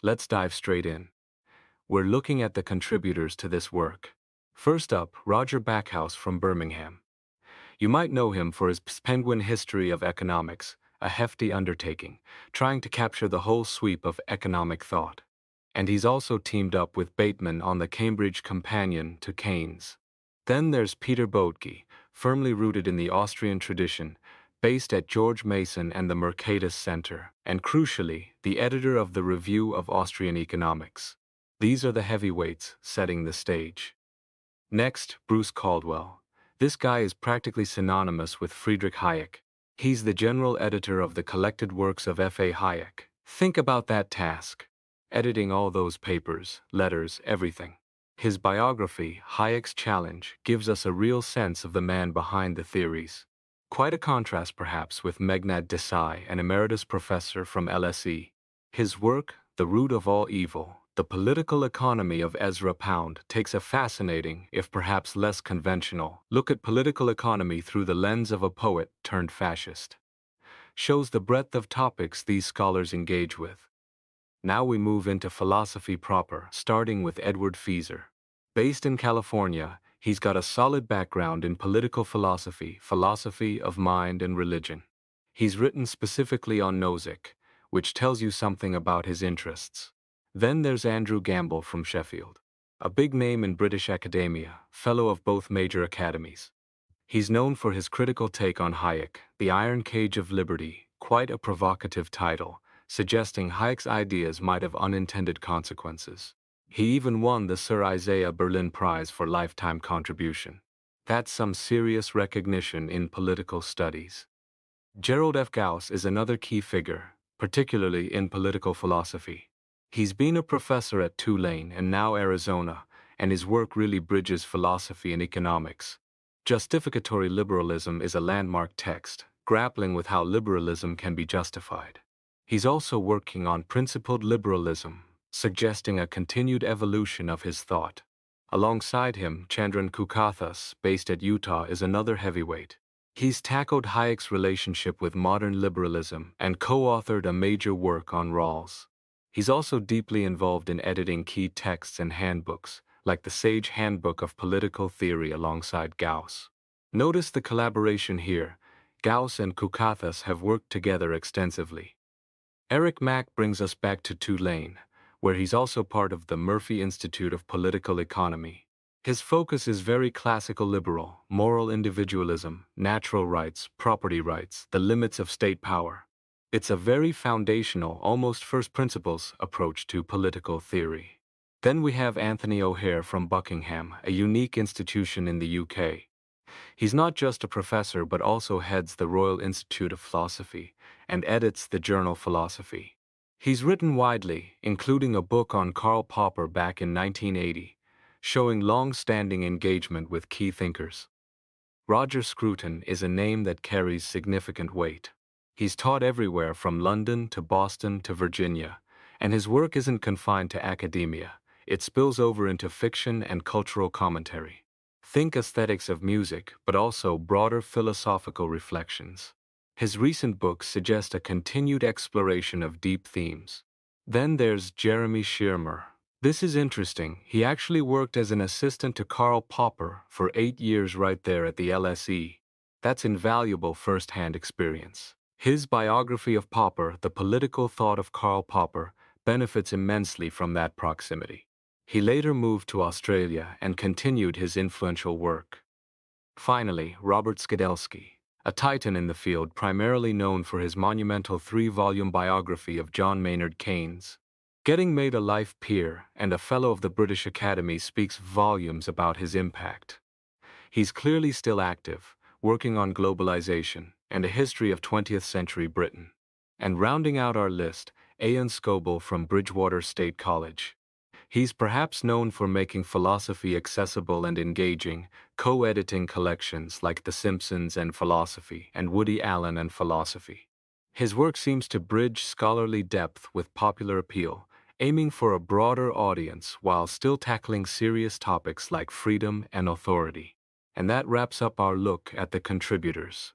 Let's dive straight in. We're looking at the contributors to this work. First up, Roger Backhouse from Birmingham. You might know him for his Penguin History of Economics, a hefty undertaking, trying to capture the whole sweep of economic thought. And he's also teamed up with Bateman on the Cambridge Companion to Keynes. Then there's Peter Boetke, firmly rooted in the Austrian tradition, based at George Mason and the Mercatus Center, and crucially, the editor of the Review of Austrian Economics. These are the heavyweights setting the stage. Next, Bruce Caldwell. This guy is practically synonymous with Friedrich Hayek. He's the general editor of the collected works of F.A. Hayek. Think about that task. Editing all those papers, letters, everything. His biography, Hayek's Challenge, gives us a real sense of the man behind the theories. Quite a contrast perhaps with Meghnad Desai, an emeritus professor from LSE. His work, The Root of All Evil, The Political Economy of Ezra Pound, takes a fascinating, if perhaps less conventional, look at political economy through the lens of a poet turned fascist. Shows the breadth of topics these scholars engage with. Now we move into philosophy proper, starting with Edward Feser. Based in California, he's got a solid background in political philosophy, philosophy of mind and religion. He's written specifically on Nozick, which tells you something about his interests. Then there's Andrew Gamble from Sheffield, a big name in British academia, fellow of both major academies. He's known for his critical take on Hayek, The Iron Cage of Liberty, quite a provocative title, suggesting Hayek's ideas might have unintended consequences. He even won the Sir Isaiah Berlin Prize for lifetime contribution. That's some serious recognition in political studies. Gerald F. Gauss is another key figure, particularly in political philosophy. He's been a professor at Tulane and now Arizona, and his work really bridges philosophy and economics. Justificatory Liberalism is a landmark text, grappling with how liberalism can be justified. He's also working on Principled Liberalism, suggesting a continued evolution of his thought. Alongside him, Chandran Kukathas, based at Utah, is another heavyweight. He's tackled Hayek's relationship with modern liberalism and co-authored a major work on Rawls. He's also deeply involved in editing key texts and handbooks, like the Sage Handbook of Political Theory alongside Gauss. Notice the collaboration here. Gauss and Kukathas have worked together extensively. Eric Mack brings us back to Tulane, where he's also part of the Murphy Institute of Political Economy. His focus is very classical liberal, moral individualism, natural rights, property rights, the limits of state power. It's a very foundational, almost first principles approach to political theory. Then we have Anthony O'Hare from Buckingham, a unique institution in the UK. He's not just a professor but also heads the Royal Institute of Philosophy and edits the journal Philosophy. He's written widely, including a book on Karl Popper back in 1980, showing long-standing engagement with key thinkers. Roger Scruton is a name that carries significant weight. He's taught everywhere from London to Boston to Virginia, and his work isn't confined to academia. It spills over into fiction and cultural commentary. Think aesthetics of music, but also broader philosophical reflections. His recent books suggest a continued exploration of deep themes. Then there's Jeremy Shearmur. This is interesting. He actually worked as an assistant to Karl Popper for 8 years right there at the LSE. That's invaluable first-hand experience. His biography of Popper, The Political Thought of Karl Popper, benefits immensely from that proximity. He later moved to Australia and continued his influential work. Finally, Robert Skidelsky, a titan in the field primarily known for his monumental 3-volume biography of John Maynard Keynes. Getting made a life peer and a Fellow of the British Academy speaks volumes about his impact. He's clearly still active, working on globalization and a history of 20th century Britain. And rounding out our list, Ian Scoble from Bridgewater State College. He's perhaps known for making philosophy accessible and engaging, co-editing collections like The Simpsons and Philosophy and Woody Allen and Philosophy. His work seems to bridge scholarly depth with popular appeal, aiming for a broader audience while still tackling serious topics like freedom and authority. And that wraps up our look at the contributors.